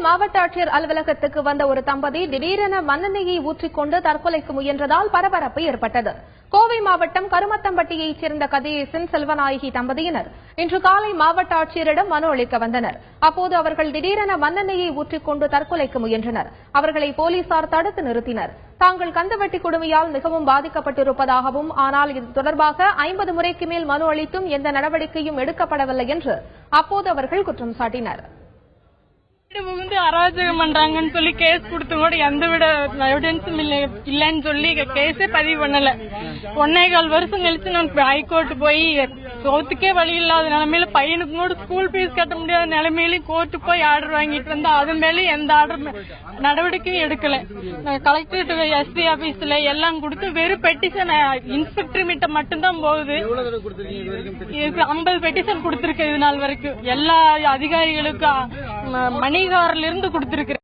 மாவட்ட ஆட்சியர் அலுவலகத்துக்கு வந்த ஒரு தம்பதி திடீரென மண்ணெண்ணெயை ஊற்றிக்கொண்டு தற்கொலைக்கு முயன்றதால் பரபரப்பு ஏற்பட்டது. கோவை மாவட்டம் கருமத்தம்பட்டியைச் சேர்ந்த கதிரேசன், செல்வநாயகி தம்பதியினர் இன்று காலை மாவட்ட ஆட்சியரிடம் மனு அளிக்க வந்தனர். அப்போது அவர்கள் திடீரென மண்ணெண்ணெயை ஊற்றிக்கொண்டு தற்கொலைக்கு முயன்றனர். அவர்களை போலீசார் தடுத்து நிறுத்தினர். தாங்கள் கந்துவட்டி கொடுமையால் மிகவும் பாதிக்கப்பட்டிருப்பதாகவும், ஆனால் இது தொடர்பாக 50 முறைக்கு மேல் மனு அளித்தும் எந்த நடவடிக்கையும் எடுக்கப்படவில்லை என்று அப்போது அவர்கள் குற்றம் சாட்டினர். அராஜகம் பண்றாங்கன்னு சொல்லி கேஸ் கொடுத்து கூட எந்த விட எவிடன்ஸும் இல்லன்னு சொல்லி கேஸே பதிவு பண்ணல. 1.25 வருஷம் கழிச்சு நான் ஹைகோர்ட் போய் சோத்துக்கே வழி இல்லாத நிலைமையில பையனுக்கு கூட ஸ்கூல் ஃபீஸ் கட்ட முடியாத நிலைமையிலும் கோர்ட்டு போய் ஆர்டர் வாங்கிட்டு வந்தா அது மேலே எந்த ஆர்டர் நடவடிக்கையும் எடுக்கல. கலெக்டரேட் எஸ்பி ஆபீஸ்ல எல்லாம் கொடுத்து வெறும் பெட்டிஷன் இன்ஸ்பெக்டர் மீட்ட மட்டும்தான் போகுது. 50 பெட்டிஷன் கொடுத்திருக்கு இது நாள் வரைக்கும். எல்லா அதிகாரிகளுக்கும் மணிகாரிலிருந்து கொடுத்திருக்கு.